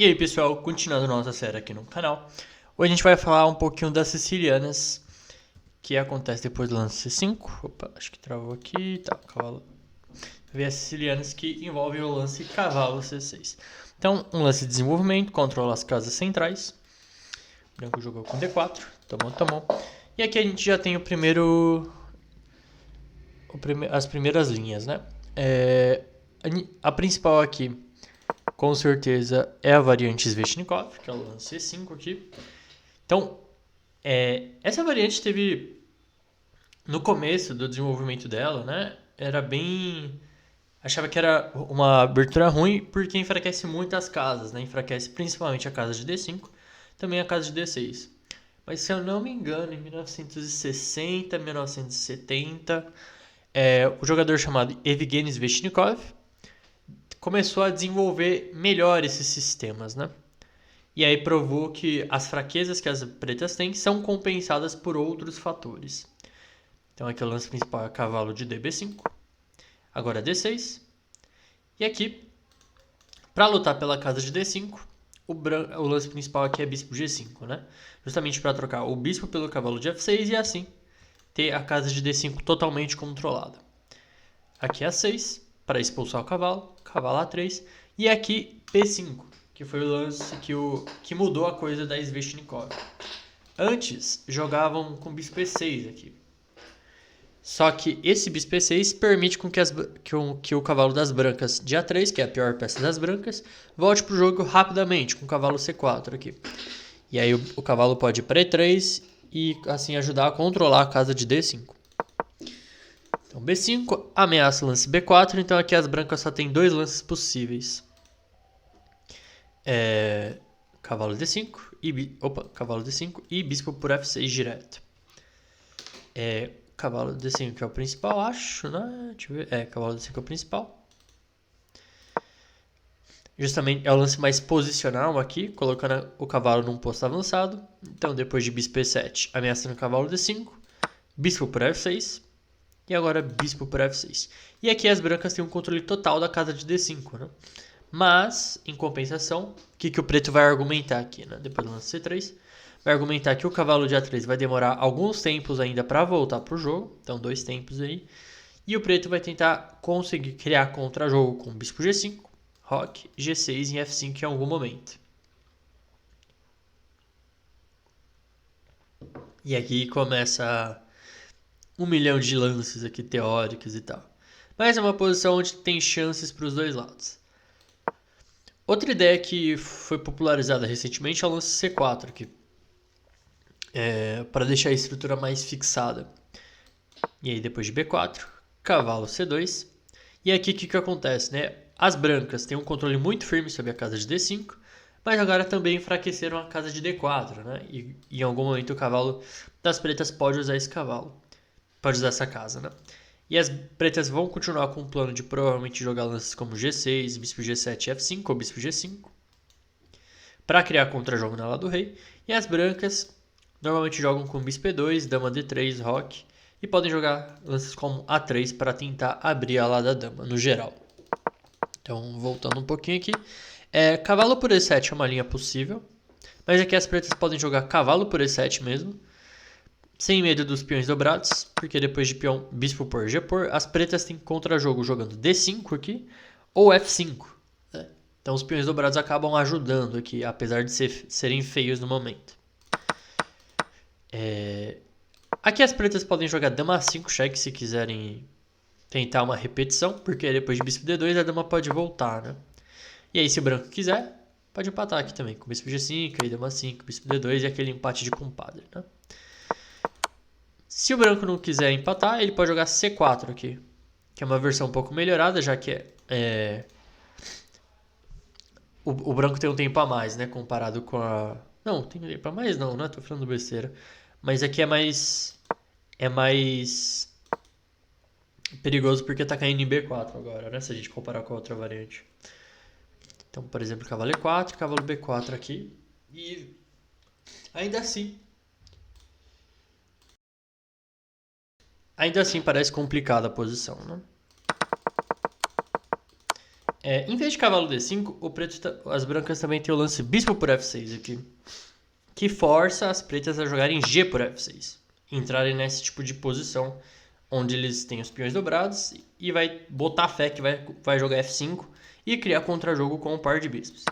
E aí pessoal, continuando nossa série aqui no canal, hoje a gente vai falar um pouquinho das sicilianas, que acontece depois do lance C5. Opa, acho que travou aqui, tá, cavalo. Ver as sicilianas que envolvem o lance cavalo C6. Então, um lance de desenvolvimento, controla as casas centrais. O branco jogou com D4, tomou. E aqui a gente já tem as primeiras linhas, né? A principal aqui, com certeza, é a variante Sveshnikov, que é o lance C5 aqui. Então, essa variante teve, no começo do desenvolvimento dela, né? Era bem... Achava que era uma abertura ruim porque enfraquece muito as casas, né? Enfraquece principalmente a casa de D5, também a casa de D6. Mas se eu não me engano, em 1960, 1970, o jogador chamado Evgeny Sveshnikov começou a desenvolver melhor esses sistemas, né? E aí provou que as fraquezas que as pretas têm são compensadas por outros fatores. Então aqui o lance principal é cavalo de DB5, agora D6. E aqui, para lutar pela casa de D5, o lance principal aqui é bispo G5, né? Justamente para trocar o bispo pelo cavalo de F6 e assim ter a casa de D5 totalmente controlada. Aqui A6, para expulsar o cavalo, cavalo A3. E aqui P5, que foi o lance que mudou a coisa da Sveshnikov. Antes, jogavam com bispo E6 aqui. Só que esse bispo E6 permite que o cavalo das brancas de A3, que é a pior peça das brancas, volte para o jogo rapidamente, com o cavalo C4 aqui. E aí o cavalo pode ir para E3 e assim ajudar a controlar a casa de D5. Então B5 ameaça o lance B4, então aqui as brancas só tem dois lances possíveis. Cavalo D5 cavalo D5 e bispo por F6 direto. Cavalo D5 que é o principal, acho, né? Deixa eu ver. Cavalo D5 é o principal. Justamente é o lance mais posicional aqui, colocando o cavalo num posto avançado. Então depois de bispo E7, ameaçando o cavalo D5, bispo por F6 e agora bispo por F6. E aqui as brancas têm um controle total da casa de D5, né? Mas, em compensação, o que o preto vai argumentar aqui, né? Depois do lance C3, vai argumentar que o cavalo de A3 vai demorar alguns tempos ainda para voltar para o jogo, então 2 tempos aí. E o preto vai tentar conseguir criar contra-jogo com bispo G5, roque, G6 e F5 em algum momento. E aqui começa 1 milhão de lances aqui teóricos e tal. Mas é uma posição onde tem chances para os dois lados. Outra ideia que foi popularizada recentemente é o lance C4 aqui. Para deixar a estrutura mais fixada. E aí depois de B4, cavalo C2. E aqui o que acontece, né? As brancas têm um controle muito firme sobre a casa de D5, mas agora também enfraqueceram a casa de D4, né? E em algum momento o cavalo das pretas pode usar esse cavalo. Pode usar essa casa, né? E as pretas vão continuar com o plano de provavelmente jogar lances como G6, bispo G7 F5 ou bispo G5 para criar contra-jogo na ala do rei. E as brancas normalmente jogam com bispo E2, dama D3, roque e podem jogar lances como A3 para tentar abrir a ala da dama no geral. Então, voltando um pouquinho aqui, cavalo por E7 é uma linha possível, mas aqui as pretas podem jogar cavalo por E7 mesmo, sem medo dos peões dobrados, porque depois de peão bispo por G por, as pretas têm contra-jogo jogando D5 aqui, ou F5. Né? Então os peões dobrados acabam ajudando aqui, apesar de serem feios no momento. Aqui as pretas podem jogar dama A5 cheque se quiserem tentar uma repetição, porque depois de bispo D2 a dama pode voltar, né? E aí se o branco quiser, pode empatar aqui também, com bispo G5, aí dama 5, bispo D2 e aquele empate de compadre, né? Se o branco não quiser empatar, ele pode jogar C4 aqui, que é uma versão um pouco melhorada, já que o branco tem um tempo a mais, né, comparado com a... Não, tem tempo a mais não, né? Tô falando besteira. Mas aqui é mais perigoso porque tá caindo em B4 agora, né? Se a gente comparar com a outra variante. Então, por exemplo, cavalo E4, cavalo B4 aqui. E ainda assim parece complicada a posição, né? Em vez de cavalo D5, as brancas também tem o lance bispo por F6 aqui, que força as pretas a jogarem G por F6, entrarem nesse tipo de posição onde eles têm os peões dobrados e vai botar fé que vai jogar F5 e criar contra-jogo com o par de bispos.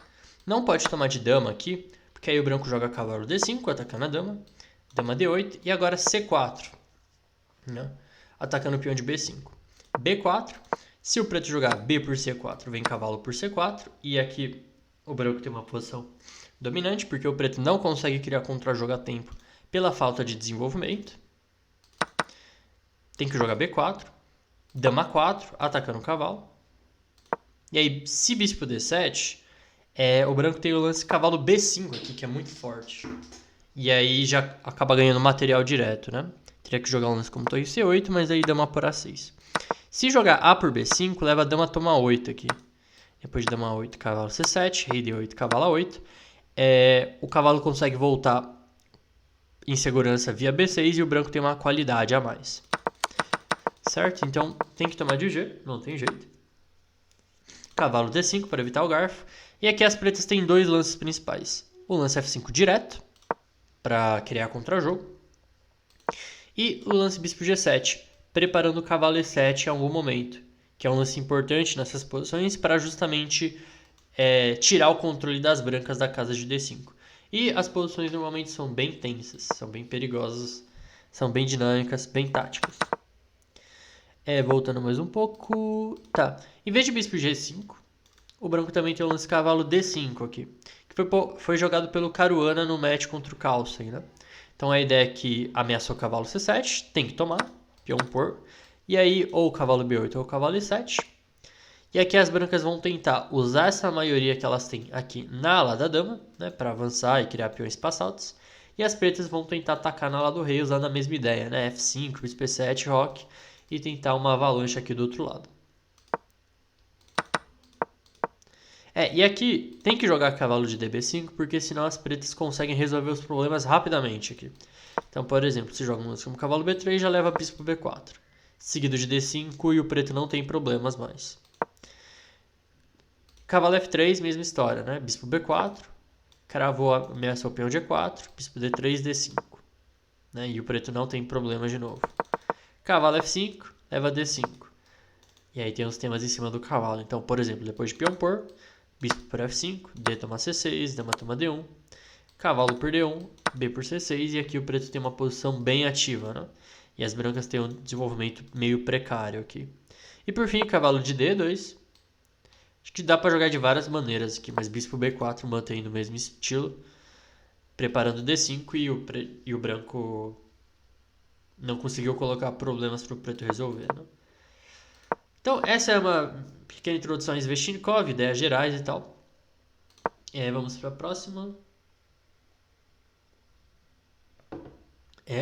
Não pode tomar de dama aqui, porque aí o branco joga cavalo D5, atacando a dama, dama D8 e agora C4, né? Atacando o peão de B5. B4, se o preto jogar B por C4, vem cavalo por C4, e aqui o branco tem uma posição dominante, porque o preto não consegue criar contra-jogo a tempo pela falta de desenvolvimento. Tem que jogar B4, dama 4, atacando o cavalo. E aí, se bispo D7, o branco tem o lance cavalo B5 aqui, que é muito forte. E aí já acaba ganhando material direto, né? Teria que jogar um lance como torre C8, mas aí dama por A6. Se jogar A por B5, leva a dama a toma 8 aqui. Depois de dama 8, cavalo C7, rei D8, cavalo A8. O cavalo consegue voltar em segurança via B6 e o branco tem uma qualidade a mais. Certo? Então tem que tomar de G, não tem jeito. Cavalo D5 para evitar o garfo. E aqui as pretas têm dois lances principais. O lance F5 direto, para criar contra-jogo. E o lance bispo G7, preparando o cavalo E7 em algum momento. Que é um lance importante nessas posições para justamente tirar o controle das brancas da casa de D5. E as posições normalmente são bem tensas, são bem perigosas, são bem dinâmicas, bem táticas. Voltando mais um pouco. Tá. Em vez de bispo G5, o branco também tem o lance cavalo D5 aqui. Que foi jogado pelo Caruana no match contra o Carlsen, né? Então a ideia é que ameaçou o cavalo C7, tem que tomar, peão por. E aí ou o cavalo B8 ou o cavalo E7. E aqui as brancas vão tentar usar essa maioria que elas têm aqui na ala da dama, né? Para avançar e criar peões passados. E as pretas vão tentar atacar na ala do rei usando a mesma ideia, né? F5, bispo E7, roque. E tentar uma avalanche aqui do outro lado. E aqui tem que jogar cavalo de DB5, porque senão as pretas conseguem resolver os problemas rapidamente aqui. Então, por exemplo, se joga um lance como cavalo B3, já leva bispo B4. Seguido de D5 e o preto não tem problemas mais. Cavalo F3, mesma história, né? Bispo B4, cravou, ameaça o peão G4, bispo D3, D5. Né? E o preto não tem problemas de novo. Cavalo F5, leva D5. E aí tem os temas em cima do cavalo. Então, por exemplo, depois de peão por, bispo por F5, D toma C6, dama toma D1, cavalo por D1, B por C6, e aqui o preto tem uma posição bem ativa, né? E as brancas têm um desenvolvimento meio precário aqui. E por fim, cavalo de D2. Acho que dá para jogar de várias maneiras aqui, mas bispo B4 mantém o mesmo estilo, preparando D5 e o branco não conseguiu colocar problemas para o preto resolver, né? Então, essa é uma pequena introdução a Sveshnikov, ideias gerais e tal. Vamos para a próxima.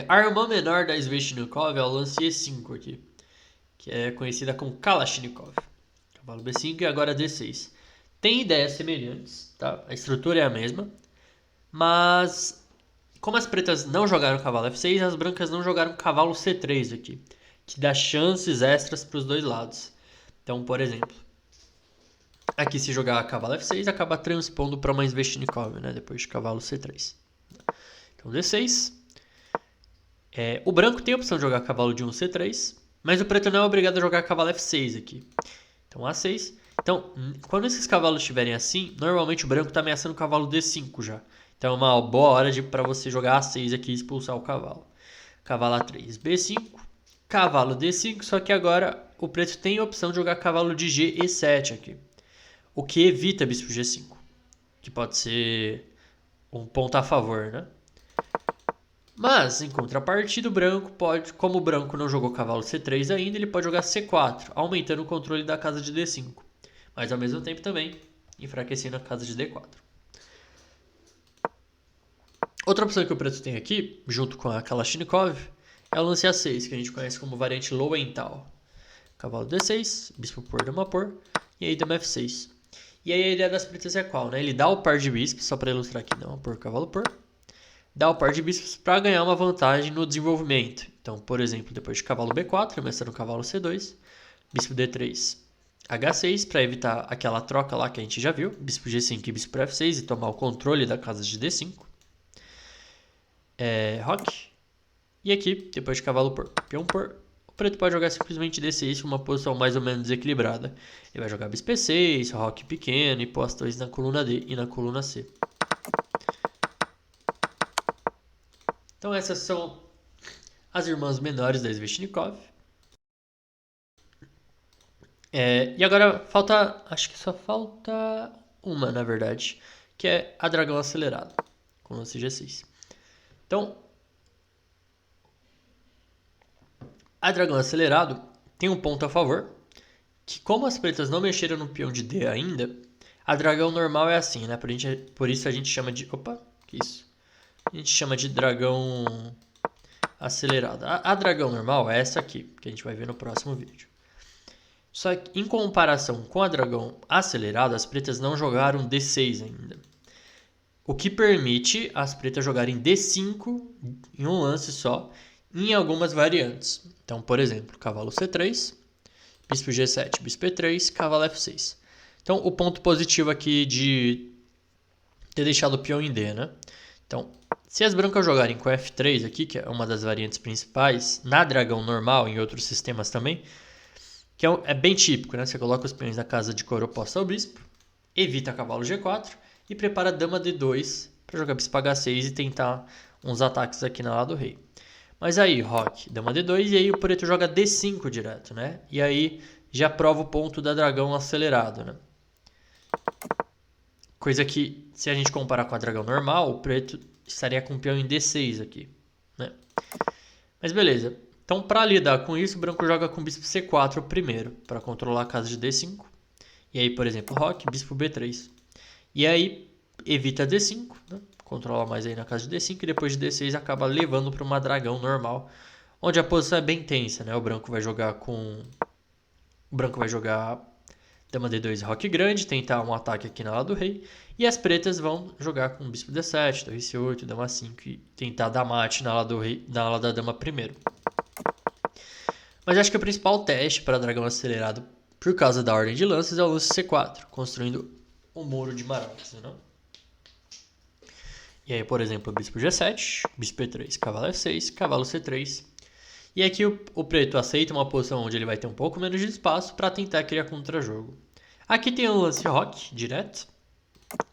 A irmã menor da Sveshnikov é o lance E5 aqui, que é conhecida como Kalashnikov. Cavalo B5 e agora D6. Tem ideias semelhantes, tá? A estrutura é a mesma, mas como as pretas não jogaram cavalo F6, as brancas não jogaram cavalo C3 aqui, que dá chances extras para os dois lados. Então, por exemplo, aqui se jogar cavalo F6, acaba transpondo para uma Sveshnikov, né? Depois de cavalo C3. Então, D6. O branco tem a opção de jogar cavalo de 1 C3, mas o preto não é obrigado a jogar cavalo F6 aqui. Então, A6. Então, quando esses cavalos estiverem assim, normalmente o branco está ameaçando o cavalo D5 já. Então, é uma boa hora para você jogar A6 aqui e expulsar o cavalo. Cavalo A3, B5. Cavalo D5, só que agora o preto tem a opção de jogar cavalo de G E7 aqui. O que evita bispo G5. Que pode ser um ponto a favor, né? Mas, em contrapartida, o branco pode, como o branco não jogou cavalo C3 ainda, ele pode jogar C4, aumentando o controle da casa de D5. Mas, ao mesmo tempo, também enfraquecendo a casa de D4. Outra opção que o preto tem aqui, junto com a Kalashnikov, é o lance A6, que a gente conhece como variante Lowenthal. Cavalo D6, bispo por, dama por, e aí dama F6. E aí a ideia das pretas é qual, né? Ele dá o par de bispos, só para ilustrar aqui, dama por, cavalo por. Dá o par de bispos para ganhar uma vantagem no desenvolvimento. Então, por exemplo, depois de cavalo B4, ameaçando o cavalo C2, bispo D3, H6 para evitar aquela troca lá que a gente já viu, bispo G5 e bispo F6 e tomar o controle da casa de D5. Roque. E aqui, depois de cavalo por, peão por, o preto pode jogar simplesmente D6, uma posição mais ou menos equilibrada. Ele vai jogar bispo E6, roque pequeno e postões na coluna D e na coluna C. Então essas são as irmãs menores da Sveshnikov. E agora falta, acho que só falta uma, na verdade, que é a dragão acelerado, com lance G6. Então, a dragão acelerado tem um ponto a favor, que como as pretas não mexeram no peão de D ainda, a dragão normal é assim, né? Por isso a gente chama de... Opa, que isso? A gente chama de dragão acelerado. A dragão normal é essa aqui, que a gente vai ver no próximo vídeo. Só que em comparação com a dragão acelerado, as pretas não jogaram D6 ainda. O que permite as pretas jogarem D5 em um lance só, em algumas variantes. Então, por exemplo, cavalo C3, bispo G7, bispo E3, cavalo F6. Então, o ponto positivo aqui de ter deixado o peão em D, né? Então, se as brancas jogarem com F3 aqui, que é uma das variantes principais, na dragão normal, em outros sistemas também, que é bem típico, né? Você coloca os peões na casa de cor oposta ao bispo, evita cavalo G4 e prepara dama D2 para jogar bispo H6 e tentar uns ataques aqui na lado do rei. Mas aí, roque, dama D2 e aí o preto joga D5 direto, né? E aí já prova o ponto da dragão acelerado, né? Coisa que, se a gente comparar com a dragão normal, o preto estaria com o peão em D6 aqui, né? Mas beleza. Então, para lidar com isso, o branco joga com bispo C4 primeiro, para controlar a casa de D5. E aí, por exemplo, roque, bispo B3. E aí, evita D5, né? Controla mais aí na casa de D5 e depois de D6 acaba levando para uma dragão normal, onde a posição é bem tensa, né? O branco vai jogar dama D2 roque grande, tentar um ataque aqui na lado do rei, e as pretas vão jogar com bispo D7, torre C8, dama 5 e tentar dar mate na lado do rei, na ala da dama primeiro. Mas acho que o principal teste para dragão acelerado, por causa da ordem de lances, é o lance C4, construindo um muro de Marantz, né? E aí, por exemplo, bispo G7, bispo E3, cavalo F6, cavalo C3. E aqui o preto aceita uma posição onde ele vai ter um pouco menos de espaço para tentar criar contra-jogo. Aqui tem o lance roque, direto,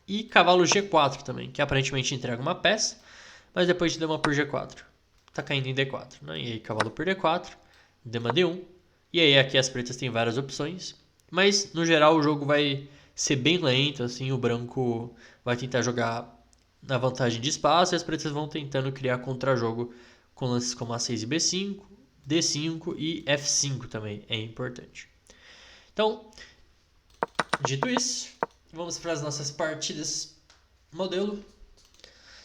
e cavalo G4 também, que aparentemente entrega uma peça, mas depois de dama por G4, tá caindo em D4, né? E aí cavalo por D4, dama D1, e aí aqui as pretas têm várias opções, mas no geral o jogo vai ser bem lento, assim, o branco vai tentar jogar na vantagem de espaço e as pretas vão tentando criar contra-jogo com lances como A6 e B5, D5 e F5 também é importante. Então, dito isso, vamos para as nossas partidas modelo.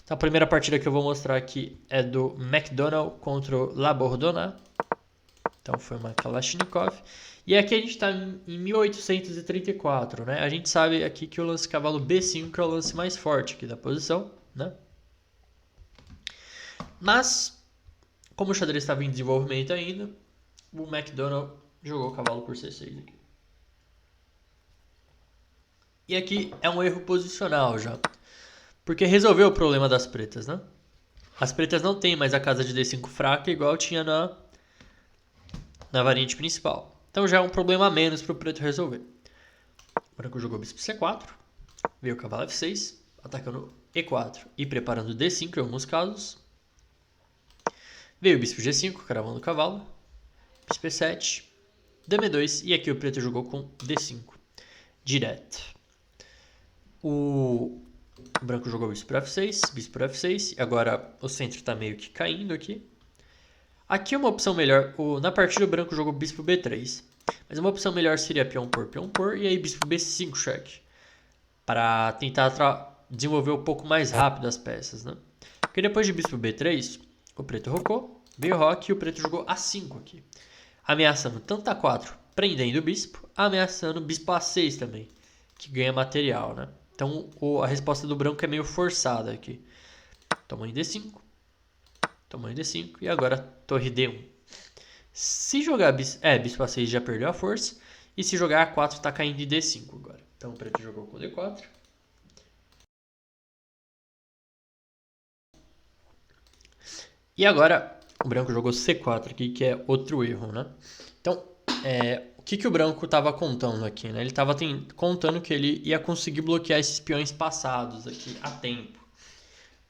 Então, a primeira partida que eu vou mostrar aqui é do McDonald contra o Labordona. Então foi uma Kalashnikov. E aqui a gente está em 1834, né? A gente sabe aqui que o lance cavalo B5 é o lance mais forte aqui da posição, né? Mas, como o xadrez estava em desenvolvimento ainda, o McDonald jogou cavalo por C6 aqui. E aqui é um erro posicional já, porque resolveu o problema das pretas, né? As pretas não têm mais a casa de D5 fraca igual tinha na variante principal. Então já é um problema a menos para o preto resolver. O branco jogou bispo C4, veio o cavalo F6, atacando E4 e preparando D5 em alguns casos. Veio o bispo G5, cravando o cavalo, bispo E7, dama E2 e aqui o preto jogou com D5, direto. O branco jogou bispo por F6, bispo por F6, e agora o centro está meio que caindo aqui. Aqui uma opção melhor, na partida o branco jogou bispo B3, mas uma opção melhor seria peão por, e aí bispo B5 cheque, para tentar desenvolver um pouco mais rápido as peças, né? Porque depois de bispo B3, o preto rocou, veio roque e o preto jogou A5 aqui, ameaçando tanto A4, prendendo o bispo, ameaçando bispo A6 também, que ganha material, né? Então a resposta do branco é meio forçada aqui. Toma em D5. Toma em D5 e agora torre D1. Se jogar bispo A6 já perdeu a força. E se jogar A4, tá caindo de D5 agora. Então o preto jogou com D4. E agora o branco jogou C4 aqui, que é outro erro, né? Então, o que o branco estava contando aqui, né? Ele estava contando que ele ia conseguir bloquear esses peões passados aqui a tempo.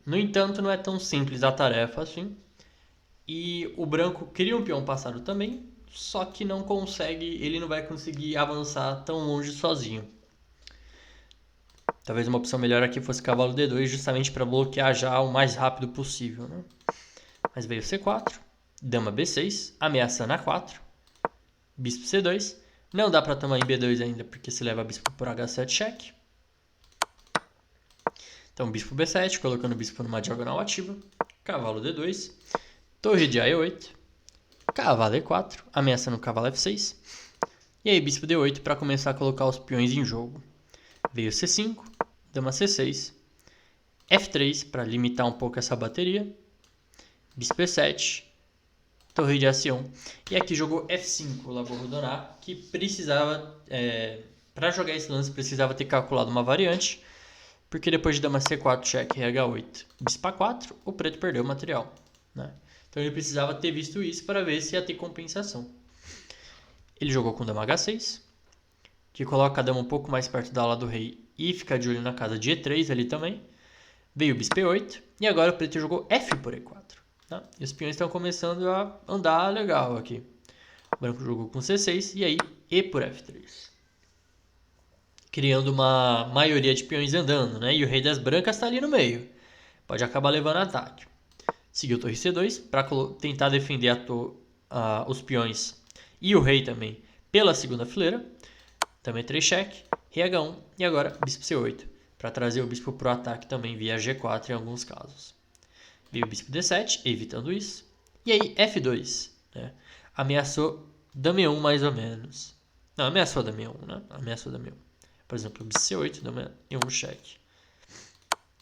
No entanto, não é tão simples a tarefa assim. E o branco cria um peão passado também, só que não consegue, ele não vai conseguir avançar tão longe sozinho. Talvez uma opção melhor aqui fosse cavalo D2, justamente para bloquear já o mais rápido possível, né? Mas veio C4, dama B6, ameaçando A4, bispo C2. Não dá para tomar em B2 ainda, porque se leva bispo por H7 cheque. Então bispo B7, colocando o bispo numa diagonal ativa. Cavalo D2, torre de A8, cavalo E4, ameaçando o cavalo F6. E aí bispo D8 para começar a colocar os peões em jogo. Veio C5, dama C6, F3 para limitar um pouco essa bateria. Bispo E7, torre de A1. E aqui jogou F5 o Laborde, que precisava, para jogar esse lance, precisava ter calculado uma variante, porque depois de dama C4, cheque e H8, bispo A4, o preto perdeu o material, né? Então ele precisava ter visto isso para ver se ia ter compensação. Ele jogou com dama H6, que coloca a dama um pouco mais perto da ala do rei e fica de olho na casa de E3 ali também. Veio o bispo E8 e agora o preto jogou F por E4. Tá? E os peões estão começando a andar legal aqui. O branco jogou com C6 e aí E por F3. Criando uma maioria de peões andando, né? E o rei das brancas está ali no meio. Pode acabar levando ataque. Seguiu torre C2 para tentar defender os peões e o rei também pela segunda fileira. Também 3 cheque, rei H1 e agora bispo C8 para trazer o bispo para o ataque também via G4 em alguns casos. Veio o bispo D7, evitando isso. E aí F2, né? Ameaçou dama E1 mais ou menos. Não, ameaçou dama E1, né? Ameaçou dama E1. Por exemplo, bispo C8, dama E1 cheque.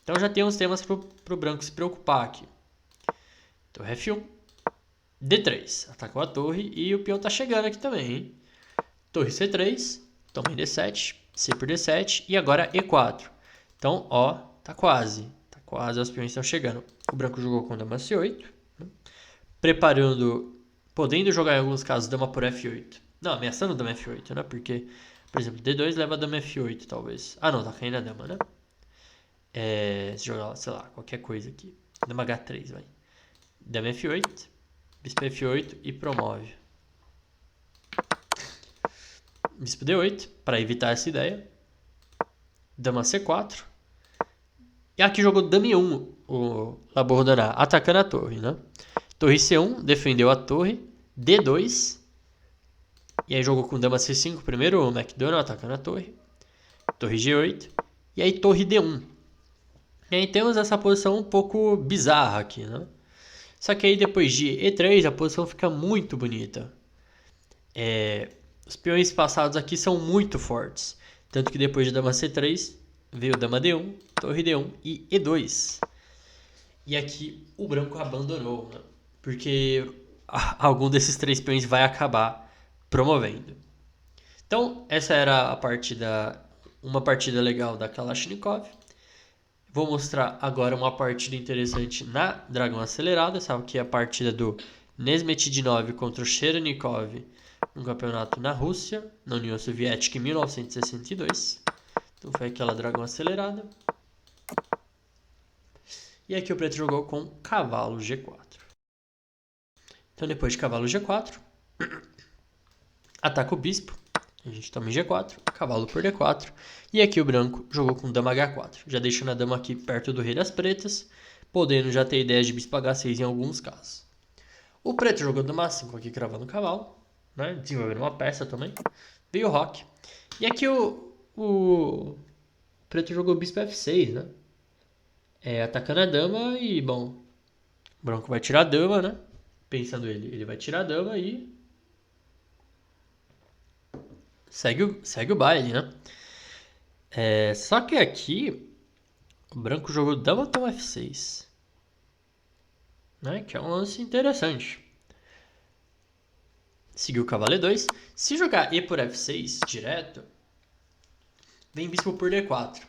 Então já tem uns temas para o branco se preocupar aqui. Torre F1, D3, atacou a torre e o peão está chegando aqui também, hein? Torre C3, toma em D7, C por D7 e agora E4. Então, ó, tá quase, os peões estão chegando. O branco jogou com dama C8, né? Preparando, podendo jogar em alguns casos dama por F8. Não, ameaçando dama F8, né? Porque, por exemplo, D2 leva dama F8, talvez. Ah, não, tá caindo a dama, né? Se jogar, sei lá, qualquer coisa aqui. Dama H3, vai. Dama F8, bispo F8 e promove. Bispo D8, para evitar essa ideia. Dama C4. E aqui jogou dama E1, o Laborde, atacando a torre, né? Torre C1, defendeu a torre. D2. E aí jogou com dama C5 primeiro, o McDonald atacando a torre. Torre G8. E aí torre D1. E aí temos essa posição um pouco bizarra aqui, né? Só que aí depois de E3 a posição fica muito bonita. Os peões passados aqui são muito fortes. Tanto que depois de dama C3 veio dama D1, torre D1 e E2. E aqui o branco abandonou, né? Porque algum desses três peões vai acabar promovendo. Então essa era a partida, uma partida legal da Kalashnikov. Vou mostrar agora uma partida interessante na Dragão Acelerado. Essa aqui é a partida do Nesmetidinov contra o Cherenikov, um campeonato na Rússia, na União Soviética em 1962. Então foi aquela Dragão Acelerada. E aqui o preto jogou com cavalo G4. Então depois de cavalo G4, ataca o bispo. A gente toma em G4, cavalo por D4. E aqui o branco jogou com dama H4, já deixando a dama aqui perto do rei das pretas, podendo já ter ideias de bispo H6 em alguns casos. O preto jogou dama A5 aqui, cravando o cavalo, né? Desenvolvendo uma peça também. Veio o roque. E aqui o preto jogou bispo F6, né? Atacando a dama e, bom, o branco vai tirar a dama, né? Pensando ele vai tirar a dama e segue o baile, né? Só que aqui o branco jogou dama toma F6, né? Que é um lance interessante. Seguiu o cavalo E2. Se jogar E por F6 direto, vem bispo por D4.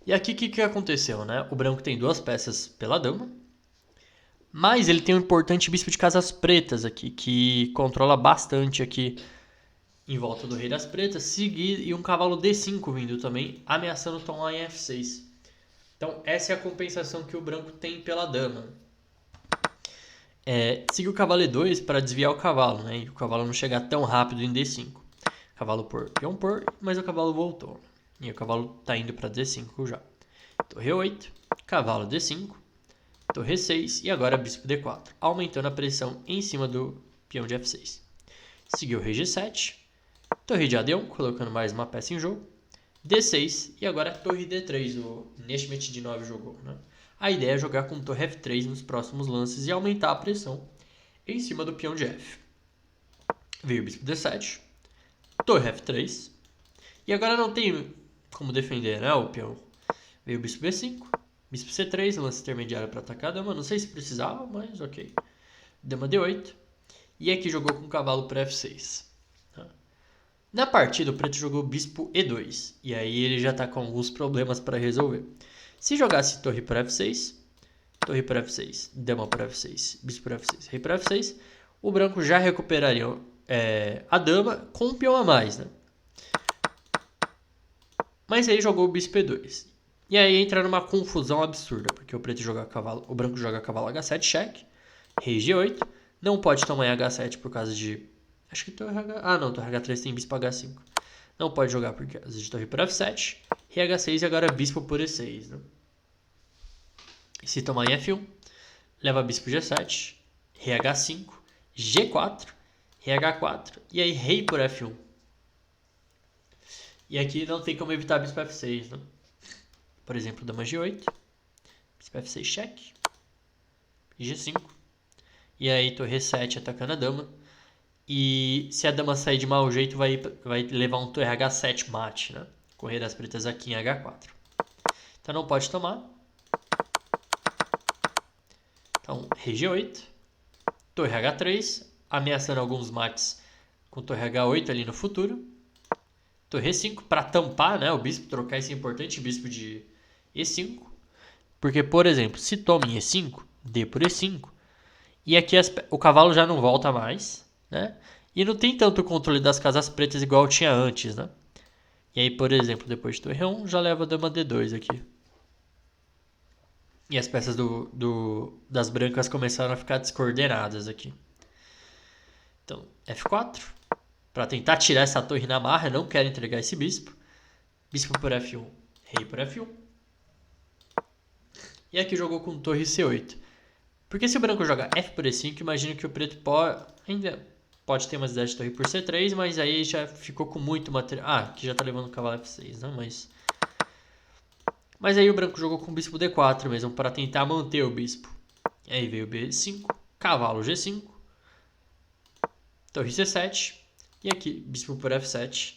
E aqui o que aconteceu, né? O branco tem duas peças pela dama, mas ele tem um importante bispo de casas pretas aqui, que controla bastante aqui em volta do rei das pretas. E um cavalo D5 vindo também, ameaçando tomar em F6. Então essa é a compensação que o branco tem pela dama. Seguiu o cavalo E2 para desviar o cavalo, né? E o cavalo não chegar tão rápido em D5. Cavalo por, peão por, mas o cavalo voltou. E o cavalo está indo para D5 já. Torre E8, cavalo D5, torre E6 e agora bispo D4, aumentando a pressão em cima do peão de F6. Seguiu o rei G7, torre de AD1, colocando mais uma peça em jogo, D6 e agora torre D3, o Neshmet de 9 jogou, né? A ideia é jogar com torre F3 nos próximos lances e aumentar a pressão em cima do peão de F. Veio o bispo D7, torre F3 e agora não tem como defender, né, o peão. Veio o bispo B5, bispo C3, lance intermediário para atacar a dama. Não sei se precisava, mas ok. Dama D8. E aqui jogou com o cavalo para F6. Na partida, o preto jogou bispo E2. E aí ele já está com alguns problemas para resolver. Se jogasse torre para F6, torre para F6, dama para F6, bispo para F6, rei para F6, o branco já recuperaria a dama com um peão a mais, né? Mas aí jogou o bispo E2. E aí entra numa confusão absurda, porque o branco joga cavalo H7, cheque, rei G8, não pode tomar em H7 por causa de... Acho que torre H... Ah, não, torre H3 tem bispo H5. Não pode jogar por causa de torre por F7, rei H6 e agora bispo por E6, né? E se tomar em F1, leva bispo G7, rei H5, G4, rei H4 e aí rei por F1. E aqui não tem como evitar bispo F6, né? Por exemplo, dama G8, bispo F6 cheque, G5, e aí torre E7 atacando a dama. E se a dama sair de mau jeito, vai levar um torre H7 mate, né? Com o rei das pretas aqui em H4. Então não pode tomar. Então, rei G8, torre H3, ameaçando alguns mates com torre H8 ali no futuro. Torre E5 para tampar, né? O bispo, trocar esse importante bispo de E5. Porque, por exemplo, se toma em E5, D por E5, e aqui o cavalo já não volta mais, né? E não tem tanto controle das casas pretas igual tinha antes, né? E aí, por exemplo, depois de torre 1, já leva a dama D2 aqui. E as peças das brancas começaram a ficar descoordenadas aqui. Então, F4. Para tentar tirar essa torre na marra, não quero entregar esse bispo. Bispo por F1, rei por F1. E aqui jogou com torre C8. Porque se o branco joga F por E5, imagino que o preto ainda pode ter umas ideias de torre por C3, mas aí já ficou com muito material. Ah, aqui já tá levando o cavalo F6, né? Mas aí o branco jogou com bispo D4 mesmo, para tentar manter o bispo. E aí veio B5, cavalo G5, torre C7, e aqui bispo por F7.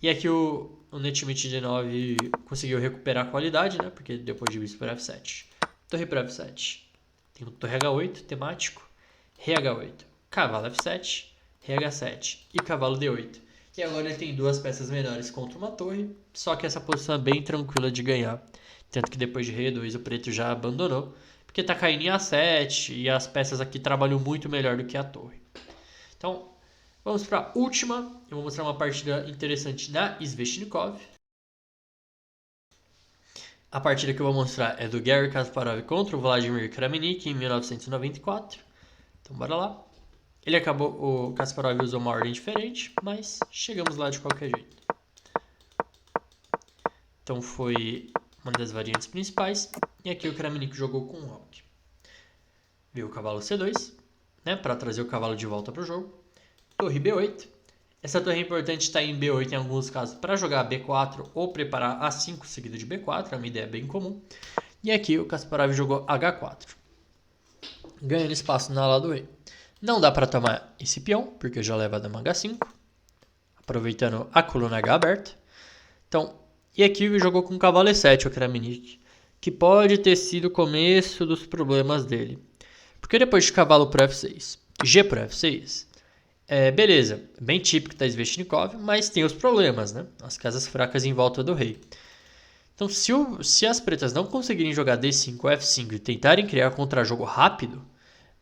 E aqui o Neshmet de 9 conseguiu recuperar a qualidade, né? Porque depois de bispo por F7, torre por F7, tem o torre H8 temático, rei H8, cavalo F7, rei H7 e cavalo D8. E agora ele tem duas peças menores contra uma torre, só que essa posição é bem tranquila de ganhar. Tanto que depois de rei E2 o preto já abandonou, porque tá caindo em A7 e as peças aqui trabalham muito melhor do que a torre. Então, vamos para a última. Eu vou mostrar uma partida interessante na Sveshnikov. A partida que eu vou mostrar é do Garry Kasparov contra o Vladimir Kramnik em 1994. Então, bora lá. O Kasparov usou uma ordem diferente, mas chegamos lá de qualquer jeito. Então foi uma das variantes principais. E aqui o Kramnik jogou com o roque. Veio o cavalo C2, né, para trazer o cavalo de volta para o jogo. Torre B8. Essa torre é importante estar em B8 em alguns casos para jogar B4 ou preparar A5 seguido de B4. É uma ideia bem comum. E aqui o Kasparov jogou H4. Ganhando espaço na ala do rei. Não dá para tomar esse peão, porque já leva a dama H5, aproveitando a coluna H aberta. Então, e aqui jogou com o cavalo E7 o Kramnik, que pode ter sido o começo dos problemas dele. Porque depois de cavalo por F6, G por F6, Beleza, bem típico da Sveshnikov, mas tem os problemas, né? As casas fracas em volta do rei. Então, se as pretas não conseguirem jogar D5 ou F5 e tentarem criar contra-jogo rápido,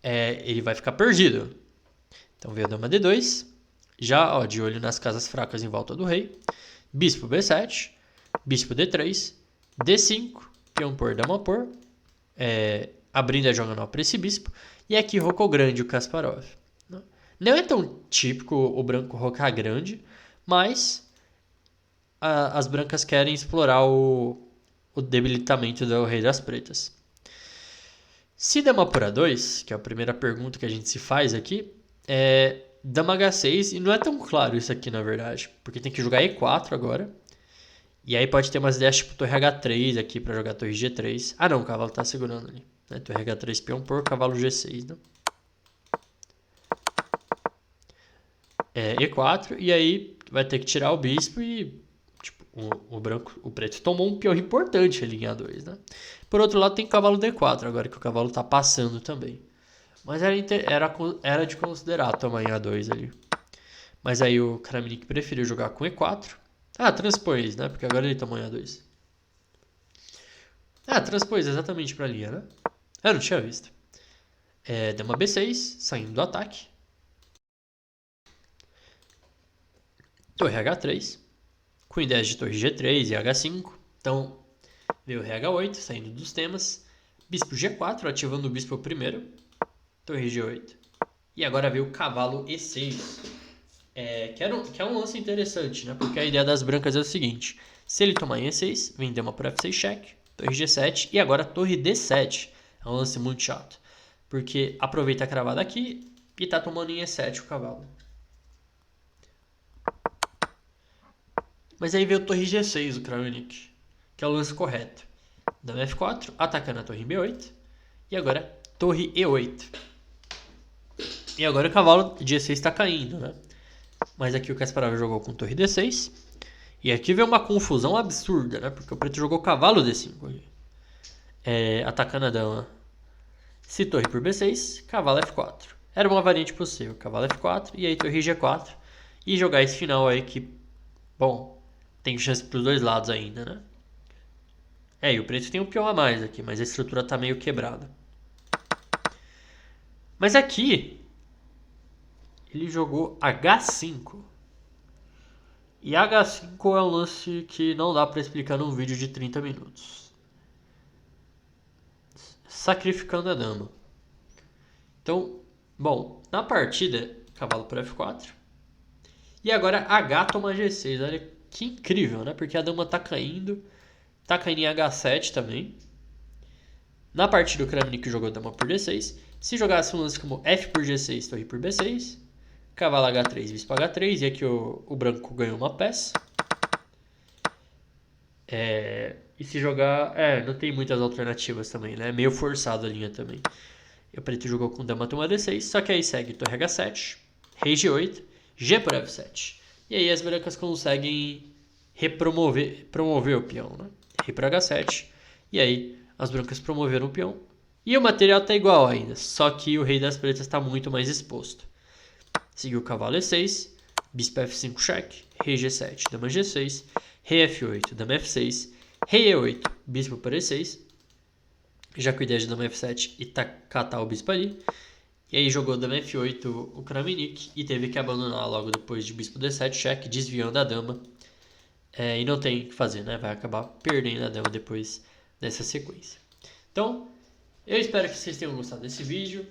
ele vai ficar perdido. Então, veio a dama D2, já de olho nas casas fracas em volta do rei. Bispo B7, bispo D3, D5, peão por, dama por, abrindo a diagonal para esse bispo. E aqui rocou grande o Kasparov. Não é tão típico o branco rocar grande, mas as brancas querem explorar o debilitamento do rei das pretas. Se dama por A2, que é a primeira pergunta que a gente se faz aqui, dama H6, e não é tão claro isso aqui na verdade, porque tem que jogar E4 agora. E aí pode ter umas ideias tipo torre H3 aqui para jogar torre G3. Ah não, o cavalo tá segurando ali. Né? Torre H3, peão por, cavalo G6. Né? E4, e aí vai ter que tirar o bispo e tipo, o preto tomou um peão importante ali em A2, né? Por outro lado tem cavalo D4, agora que o cavalo tá passando também. Mas era de considerar tomar em A2 ali. Mas aí o Kramnik preferiu jogar com E4. Transpôs, né? Porque agora ele tomou em A2. Transpôs exatamente pra linha, né? Eu não tinha visto. Dama B6, saindo do ataque. Torre H3, com ideias de torre G3 e H5. Então, veio rei H8, saindo dos temas. Bispo G4, ativando o bispo primeiro. Torre G8. E agora veio o cavalo E6. Que é um lance interessante, né? Porque a ideia das brancas é o seguinte. Se ele tomar em E6, vem dama por F6 cheque. Torre G7 e agora torre D7. É um lance muito chato. Porque aproveita a cravada aqui e tá tomando em E7 o cavalo. Mas aí veio torre G6 o Kramnik, que é o lance correto. Dama F4, atacando a torre B8. E agora torre E8. E agora o cavalo de G6 está caindo, né? Mas aqui o Kasparov jogou com torre D6. E aqui veio uma confusão absurda, né? Porque o preto jogou cavalo D5 aqui. Atacando a dama. Se torre por B6, cavalo F4. Era uma variante possível. Cavalo F4 e aí torre G4. E jogar esse final aí que... Bom, tem chance para os dois lados ainda, né? E o preto tem um peão a mais aqui, mas a estrutura tá meio quebrada. Mas aqui, ele jogou H5. E H5 é um lance que não dá para explicar num vídeo de 30 minutos. Sacrificando a dama. Então, bom, na partida, cavalo por F4. E agora H toma G6. Olha que incrível, né? Porque a dama tá caindo. Tá caindo em H7 também. Na partida o Kramnik jogou dama por D6. Se jogasse um lance como F por G6, torre por B6, cavalo H3, bispo H3, e aqui o branco ganhou uma peça. E se jogar... não tem muitas alternativas também, né? É meio forçado a linha também. E o preto jogou com dama toma D6, só que aí segue torre H7, rei G8, G por F7. E aí as brancas conseguem promover o peão, né? Rei por H7, e aí as brancas promoveram o peão. E o material está igual ainda, só que o rei das pretas está muito mais exposto. Seguiu o cavalo E6, bispo F5 cheque, rei G7, dama G6, rei F8, dama F6, rei E8, bispo por E6, já com a ideia de dama F7 e catar o bispo ali. E aí jogou dama F8 o Kramnik e teve que abandonar logo depois de bispo D7 cheque, desviando a dama. E não tem o que fazer, né? Vai acabar perdendo a dama depois dessa sequência. Então, eu espero que vocês tenham gostado desse vídeo.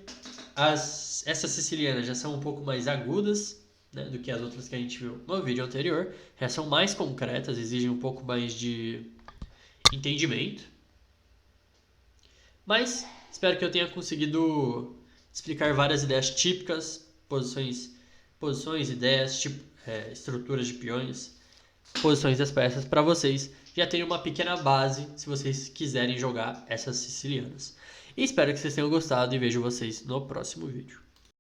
Essas sicilianas já são um pouco mais agudas, né, do que as outras que a gente viu no vídeo anterior. Já são mais concretas, exigem um pouco mais de entendimento. Mas espero que eu tenha conseguido explicar várias ideias típicas, posições, ideias, estruturas de peões, posições das peças, para vocês já terem uma pequena base se vocês quiserem jogar essas sicilianas. E espero que vocês tenham gostado e vejo vocês no próximo vídeo.